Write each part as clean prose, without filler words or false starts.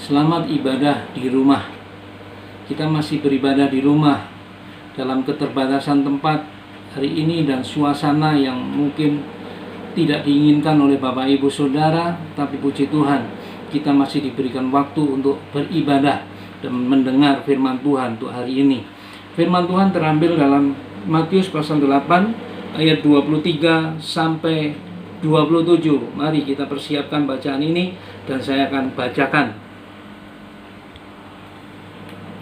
Selamat ibadah di rumah. Kita masih beribadah di rumah dalam keterbatasan tempat hari ini dan suasana yang mungkin tidak diinginkan oleh Bapak Ibu Saudara, tapi puji Tuhan kita masih diberikan waktu untuk beribadah dan mendengar firman Tuhan untuk hari ini. Firman Tuhan terambil dalam Matius pasal 8 ayat 23 sampai 27. Mari kita persiapkan bacaan ini dan saya akan bacakan.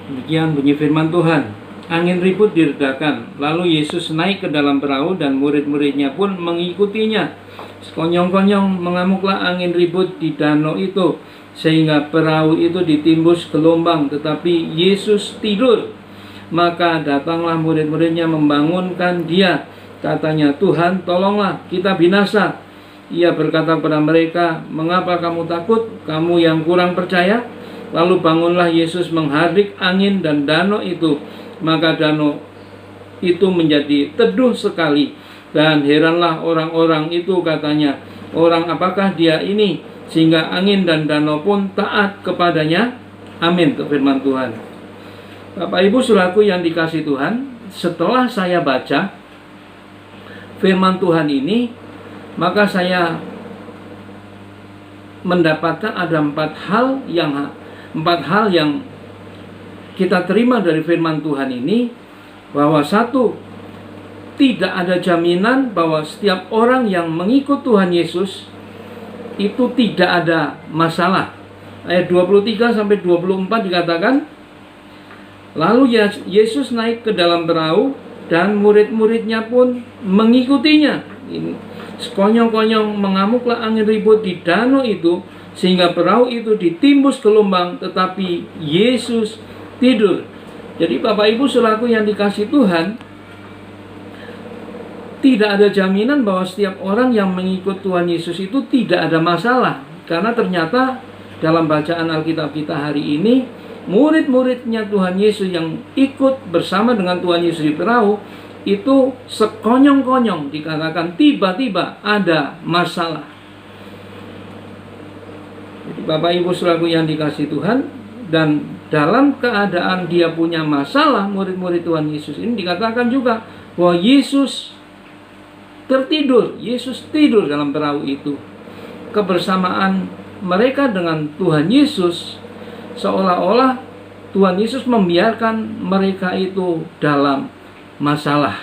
Demikian bunyi firman Tuhan. Angin ribut diredakan, lalu Yesus naik ke dalam perahu dan murid-muridnya pun mengikutinya. Sekonyong-konyong mengamuklah angin ribut di danau itu, sehingga perahu itu ditimbus gelombang, tetapi Yesus tidur. Maka datanglah murid-muridnya membangunkan dia. Katanya, "Tuhan, tolonglah, kita binasa." Ia berkata kepada mereka, "Mengapa kamu takut, kamu yang kurang percaya?" Lalu bangunlah Yesus menghardik angin dan danau itu. Maka danau itu menjadi teduh sekali. Dan heranlah orang-orang itu, katanya, "Orang apakah dia ini, sehingga angin dan danau pun taat kepadanya?" Amin. Untuk firman Tuhan. Bapak Ibu saudaraku yang dikasihi Tuhan, setelah saya baca firman Tuhan ini, maka saya mendapatkan ada empat hal yang kita terima dari firman Tuhan ini, bahwa satu, tidak ada jaminan bahwa setiap orang yang mengikut Tuhan Yesus itu tidak ada masalah. Ayat 23 sampai 24 dikatakan, lalu Yesus naik ke dalam perahu dan murid-muridnya pun mengikutinya. Ini sekonyong-konyong mengamuklah angin ribut di danau itu, sehingga perahu itu ditimbus gelombang, tetapi Yesus tidur. Jadi Bapak Ibu saudaraku yang dikasihi Tuhan, tidak ada jaminan bahwa setiap orang yang mengikut Tuhan Yesus itu tidak ada masalah. Karena ternyata dalam bacaan Alkitab kita hari ini, murid-muridnya Tuhan Yesus yang ikut bersama dengan Tuhan Yesus di perahu itu sekonyong-konyong dikatakan tiba-tiba ada masalah. Jadi Bapak Ibu saudaraku yang dikasihi Tuhan, dan dalam keadaan dia punya masalah, murid-murid Tuhan Yesus ini dikatakan juga bahwa Yesus tertidur. Yesus tidur dalam perahu itu. Kebersamaan mereka dengan Tuhan Yesus seolah-olah Tuhan Yesus membiarkan mereka itu dalam masalah,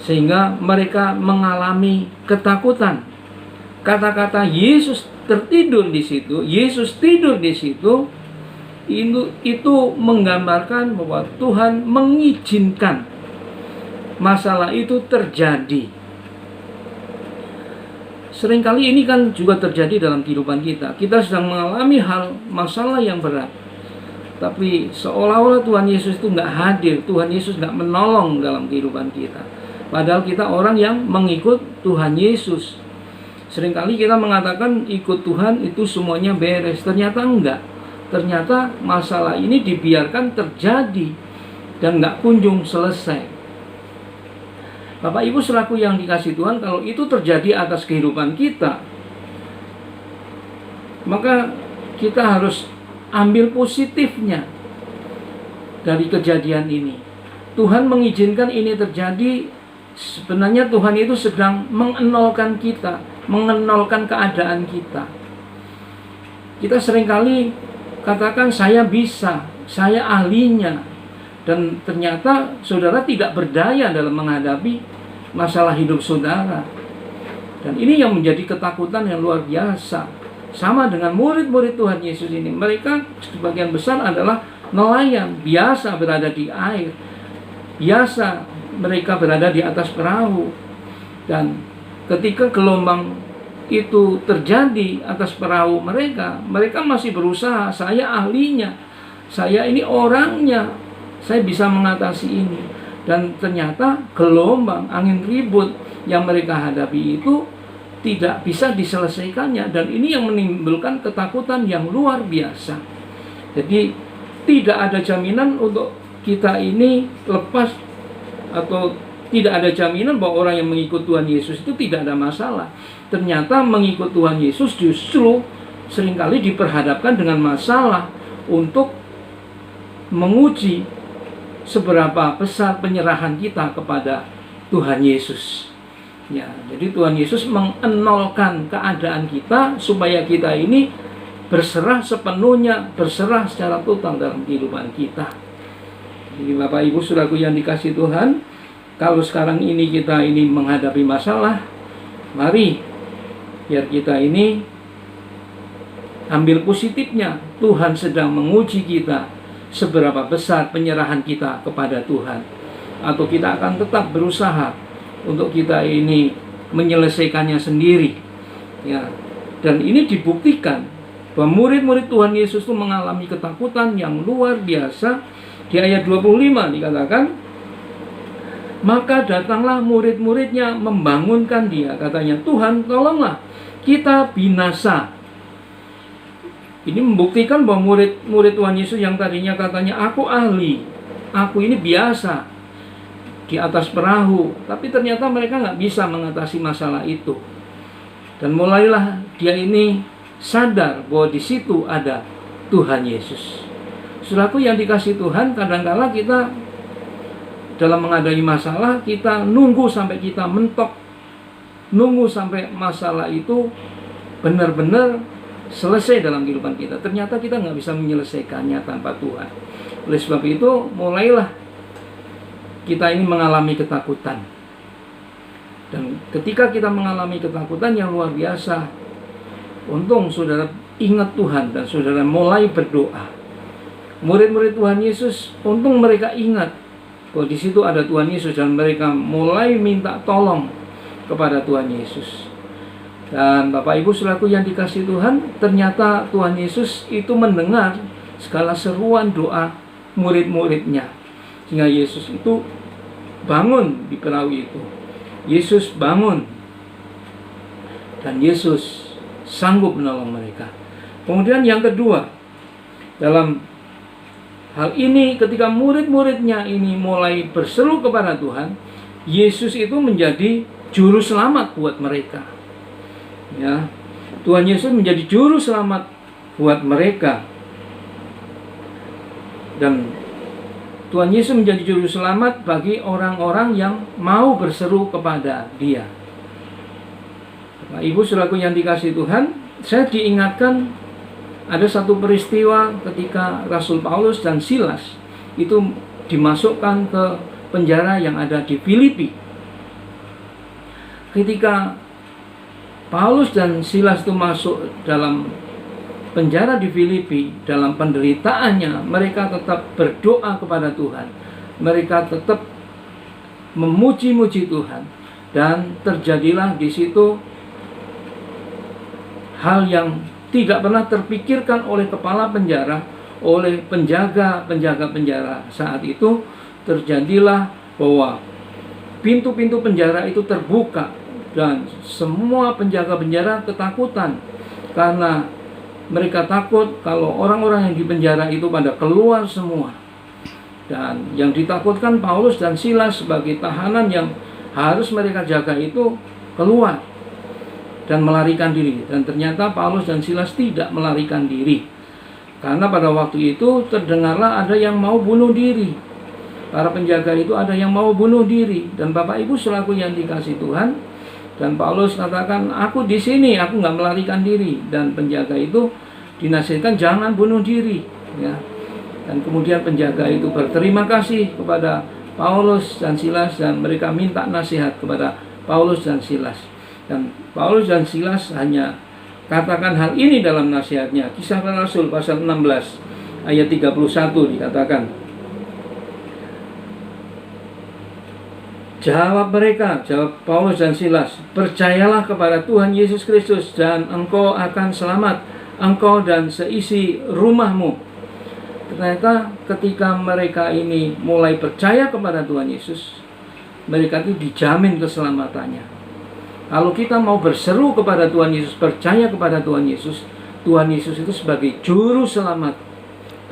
sehingga mereka mengalami ketakutan. Kata-kata Yesus tertidur di situ, Yesus tidur di situ, itu menggambarkan bahwa Tuhan mengizinkan masalah itu terjadi. Seringkali ini kan juga terjadi dalam kehidupan kita. Kita sedang mengalami masalah yang berat, tapi seolah-olah Tuhan Yesus itu nggak hadir, Tuhan Yesus nggak menolong dalam kehidupan kita. Padahal kita orang yang mengikut Tuhan Yesus. Seringkali kita mengatakan ikut Tuhan itu semuanya beres. Ternyata enggak. Ternyata masalah ini dibiarkan terjadi dan nggak kunjung selesai. Bapak Ibu saudaraku yang dikasihi Tuhan, kalau itu terjadi atas kehidupan kita, maka kita harus ambil positifnya dari kejadian ini. Tuhan mengizinkan ini terjadi. Sebenarnya Tuhan itu sedang mengenolkan kita, mengenolkan keadaan kita. Kita seringkali katakan saya bisa, saya ahlinya, dan ternyata saudara tidak berdaya dalam menghadapi masalah hidup saudara. Dan ini yang menjadi ketakutan yang luar biasa. Sama dengan murid-murid Tuhan Yesus ini, mereka sebagian besar adalah nelayan, biasa berada di air, biasa mereka berada di atas perahu. Dan ketika gelombang itu terjadi atas perahu mereka masih berusaha, saya ahlinya, saya ini orangnya, saya bisa mengatasi ini. Dan ternyata gelombang, angin ribut yang mereka hadapi itu tidak bisa diselesaikannya. Dan ini yang menimbulkan ketakutan yang luar biasa. Jadi tidak ada jaminan untuk kita ini lepas, atau tidak ada jaminan bahwa orang yang mengikut Tuhan Yesus itu tidak ada masalah. Ternyata mengikut Tuhan Yesus justru seringkali diperhadapkan dengan masalah untuk menguji seberapa besar penyerahan kita kepada Tuhan Yesus. Ya, jadi Tuhan Yesus mengenolkan keadaan kita supaya kita ini berserah sepenuhnya, berserah secara total dalam kehidupan kita. Jadi Bapak Ibu Saudaraku yang dikasihi Tuhan, kalau sekarang ini kita ini menghadapi masalah, mari biar kita ini ambil positifnya. Tuhan sedang menguji kita seberapa besar penyerahan kita kepada Tuhan, atau kita akan tetap berusaha untuk kita ini menyelesaikannya sendiri. Ya, dan ini dibuktikan bahwa murid-murid Tuhan Yesus itu mengalami ketakutan yang luar biasa. Di ayat 25 dikatakan, maka datanglah murid-muridnya membangunkan dia. Katanya, Tuhan tolonglah, kita binasa. Ini membuktikan bahwa murid-murid Tuhan Yesus yang tadinya katanya, aku ahli, aku ini biasa di atas perahu, tapi ternyata mereka nggak bisa mengatasi masalah itu. Dan mulailah dia ini sadar bahwa di situ ada Tuhan Yesus. Saudaraku yang dikasihi Tuhan, kadang-kala kita dalam menghadapi masalah, kita nunggu sampai kita mentok, nunggu sampai masalah itu benar-benar selesai dalam kehidupan kita. Ternyata kita nggak bisa menyelesaikannya tanpa Tuhan. Oleh sebab itu, mulailah kita ini mengalami ketakutan. Dan ketika kita mengalami ketakutan yang luar biasa, untung saudara ingat Tuhan dan saudara mulai berdoa. Murid-murid Tuhan Yesus, untung mereka ingat bahwa di situ ada Tuhan Yesus, dan mereka mulai minta tolong kepada Tuhan Yesus. Dan Bapak Ibu Saudaraku yang dikasihi Tuhan, ternyata Tuhan Yesus itu mendengar segala seruan doa murid-muridnya, sehingga Yesus itu bangun di perahu itu. Yesus bangun dan Yesus sanggup menolong mereka. Kemudian yang kedua, dalam hal ini ketika murid-muridnya ini mulai berseru kepada Tuhan, Yesus itu menjadi juru selamat buat mereka. Ya, Tuhan Yesus menjadi juru selamat buat mereka. Dan Tuhan Yesus menjadi juru selamat bagi orang-orang yang mau berseru kepada Dia. Nah, Ibu Saudaraku yang dikasihi Tuhan, saya diingatkan ada satu peristiwa ketika Rasul Paulus dan Silas itu dimasukkan ke penjara yang ada di Filipi. Ketika Paulus dan Silas itu masuk dalam penjara di Filipi, dalam penderitaannya, mereka tetap berdoa kepada Tuhan. Mereka tetap memuji-muji Tuhan. Dan terjadilah di situ hal yang tidak pernah terpikirkan oleh kepala penjara, oleh penjaga-penjaga penjara. Saat itu terjadilah bahwa pintu-pintu penjara itu terbuka, dan semua penjaga penjara ketakutan karena mereka takut kalau orang-orang yang di penjara itu pada keluar semua. Dan yang ditakutkan Paulus dan Silas sebagai tahanan yang harus mereka jaga itu keluar dan melarikan diri. Dan ternyata Paulus dan Silas tidak melarikan diri, karena pada waktu itu terdengarlah ada yang mau bunuh diri. Para penjaga itu ada yang mau bunuh diri. Dan Bapak Ibu selaku yang dikasihi Tuhan, dan Paulus katakan, aku di sini, aku nggak melarikan diri. Dan penjaga itu dinasihatkan jangan bunuh diri, ya. Dan kemudian penjaga itu berterima kasih kepada Paulus dan Silas, dan mereka minta nasihat kepada Paulus dan Silas. Dan Paulus dan Silas hanya katakan hal ini dalam nasihatnya. Kisah Para Rasul pasal 16 ayat 31 dikatakan, jawab Paulus dan Silas, percayalah kepada Tuhan Yesus Kristus dan engkau akan selamat, engkau dan seisi rumahmu. Ternyata ketika mereka ini mulai percaya kepada Tuhan Yesus, mereka itu dijamin keselamatannya. Kalau kita mau berseru kepada Tuhan Yesus, percaya kepada Tuhan Yesus itu sebagai juru selamat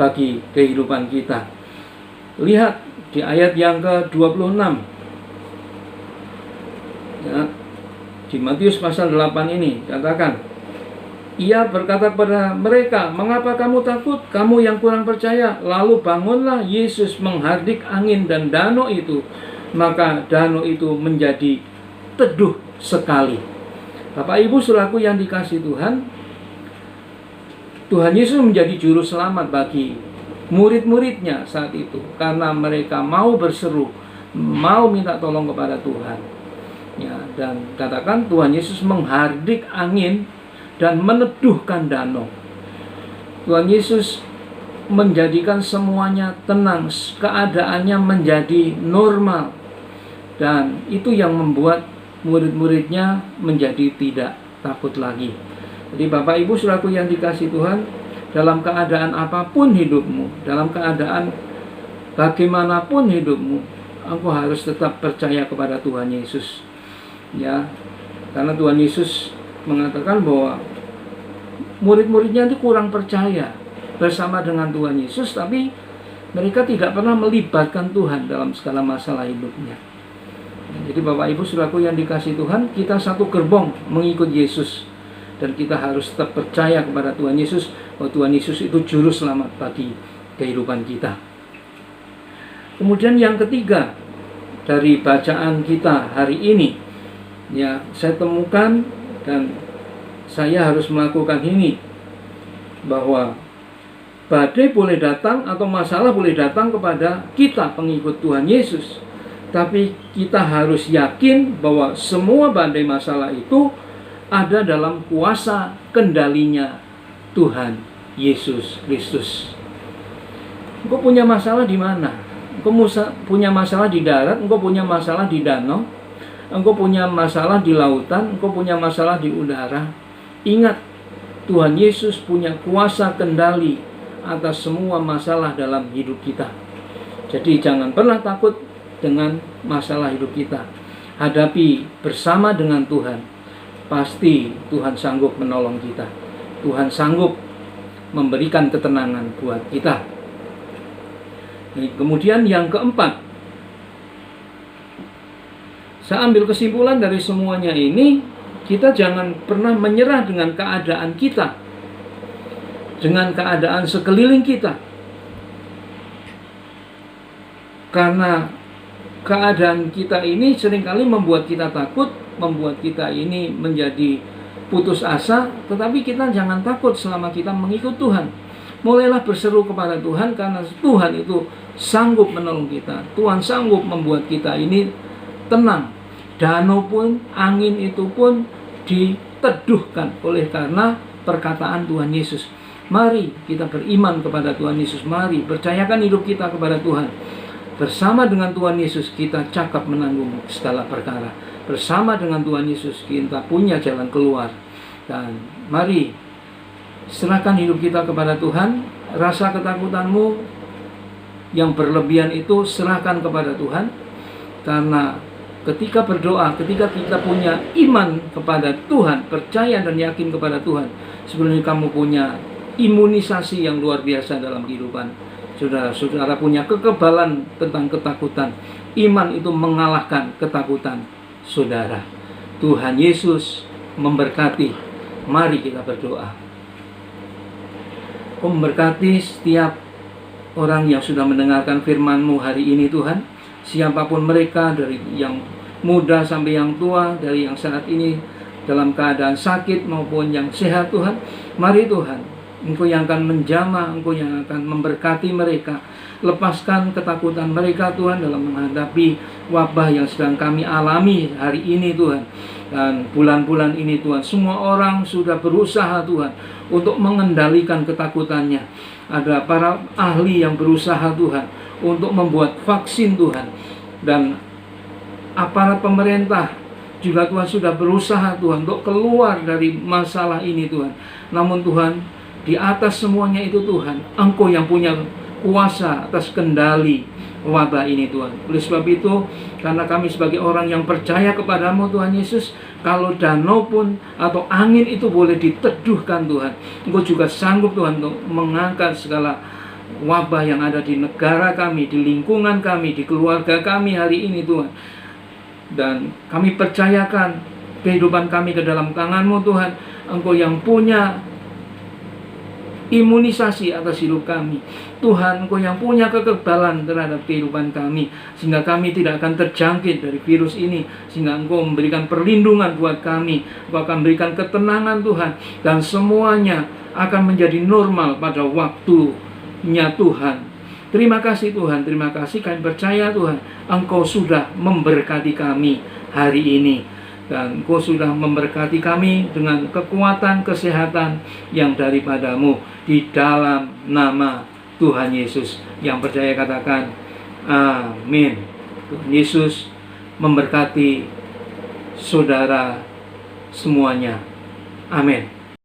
bagi kehidupan kita. Lihat di ayat yang ke-26. Ya, di Matius pasal 8 ini katakan, Ia berkata kepada mereka, "Mengapa kamu takut, kamu yang kurang percaya?" Lalu bangunlah Yesus menghardik angin dan danau itu. Maka danau itu menjadi teduh sekali. Bapak Ibu saudaraku yang dikasihi Tuhan, Tuhan Yesus menjadi juru selamat bagi murid-muridnya saat itu. Karena mereka mau berseru, mau minta tolong kepada Tuhan. Ya, dan katakan Tuhan Yesus menghardik angin dan meneduhkan danau. Tuhan Yesus menjadikan semuanya tenang, keadaannya menjadi normal. Dan itu yang membuat murid-muridnya menjadi tidak takut lagi. Jadi Bapak Ibu saudaraku yang dikasihi Tuhan, dalam keadaan apapun hidupmu, dalam keadaan bagaimanapun hidupmu, engkau harus tetap percaya kepada Tuhan Yesus. Ya, karena Tuhan Yesus mengatakan bahwa murid-muridnya itu kurang percaya bersama dengan Tuhan Yesus, tapi mereka tidak pernah melibatkan Tuhan dalam segala masalah hidupnya. Jadi Bapak Ibu saudaraku yang dikasihi Tuhan, kita satu gerbong mengikut Yesus, dan kita harus tetap percaya kepada Tuhan Yesus, bahwa Tuhan Yesus itu juru selamat bagi kehidupan kita. Kemudian yang ketiga dari bacaan kita hari ini, ya, saya temukan dan saya harus melakukan ini, bahwa badai boleh datang atau masalah boleh datang kepada kita pengikut Tuhan Yesus, tapi kita harus yakin bahwa semua badai masalah itu ada dalam kuasa kendalinya Tuhan Yesus Kristus. Engkau punya masalah di mana? Engkau punya masalah di darat, engkau punya masalah di danau, engkau punya masalah di lautan, engkau punya masalah di udara. Ingat, Tuhan Yesus punya kuasa kendali atas semua masalah dalam hidup kita. Jadi jangan pernah takut dengan masalah hidup kita. Hadapi bersama dengan Tuhan. Pasti Tuhan sanggup menolong kita. Tuhan sanggup memberikan ketenangan buat kita. Kemudian yang keempat, saya ambil kesimpulan dari semuanya ini, kita jangan pernah menyerah dengan keadaan kita, dengan keadaan sekeliling kita. Karena keadaan kita ini seringkali membuat kita takut, membuat kita ini menjadi putus asa. Tetapi kita jangan takut selama kita mengikut Tuhan. Mulailah berseru kepada Tuhan, karena Tuhan itu sanggup menolong kita. Tuhan sanggup membuat kita ini tenang. Danau pun, angin itu pun diteduhkan oleh karena perkataan Tuhan Yesus. Mari kita beriman kepada Tuhan Yesus. Mari percayakan hidup kita kepada Tuhan. Bersama dengan Tuhan Yesus kita cakap menanggung segala perkara. Bersama dengan Tuhan Yesus kita punya jalan keluar. Dan mari serahkan hidup kita kepada Tuhan. Rasa ketakutanmu yang berlebihan itu serahkan kepada Tuhan. Karena ketika berdoa, ketika kita punya iman kepada Tuhan, percaya dan yakin kepada Tuhan, sebenarnya kamu punya imunisasi yang luar biasa dalam kehidupan. Saudara punya kekebalan tentang ketakutan. Iman itu mengalahkan ketakutan saudara. Tuhan Yesus memberkati. Mari kita berdoa. Memberkati setiap orang yang sudah mendengarkan firman-Mu hari ini Tuhan. Siapapun mereka, dari yang muda sampai yang tua, dari yang saat ini dalam keadaan sakit maupun yang sehat Tuhan. Mari Tuhan, Engkau yang akan menjamah, Engkau yang akan memberkati mereka. Lepaskan ketakutan mereka Tuhan dalam menghadapi wabah yang sedang kami alami hari ini Tuhan. Dan bulan-bulan ini Tuhan, semua orang sudah berusaha Tuhan untuk mengendalikan ketakutannya. Ada para ahli yang berusaha Tuhan untuk membuat vaksin Tuhan. Dan aparat pemerintah juga Tuhan sudah berusaha Tuhan untuk keluar dari masalah ini Tuhan. Namun Tuhan, di atas semuanya itu Tuhan, Engkau yang punya kuasa atas kendali wabah ini Tuhan. Oleh sebab itu, karena kami sebagai orang yang percaya kepadamu Tuhan Yesus, kalau danau pun atau angin itu boleh diteduhkan Tuhan, Engkau juga sanggup Tuhan untuk mengangkat segala wabah yang ada di negara kami, di lingkungan kami, di keluarga kami hari ini Tuhan. Dan kami percayakan kehidupan kami ke dalam tangan-Mu Tuhan. Engkau yang punya imunisasi atas hidup kami. Tuhan, Engkau yang punya kekebalan terhadap kehidupan kami, sehingga kami tidak akan terjangkit dari virus ini, sehingga Engkau memberikan perlindungan buat kami. Engkau akan memberikan ketenangan Tuhan, dan semuanya akan menjadi normal pada waktunya Tuhan. Terima kasih Tuhan, terima kasih. Kami percaya Tuhan, Engkau sudah memberkati kami hari ini, dan Engkau sudah memberkati kami dengan kekuatan, kesehatan yang daripadamu. Di dalam nama Tuhan Yesus, yang percaya katakan amin. Tuhan Yesus memberkati saudara semuanya. Amin.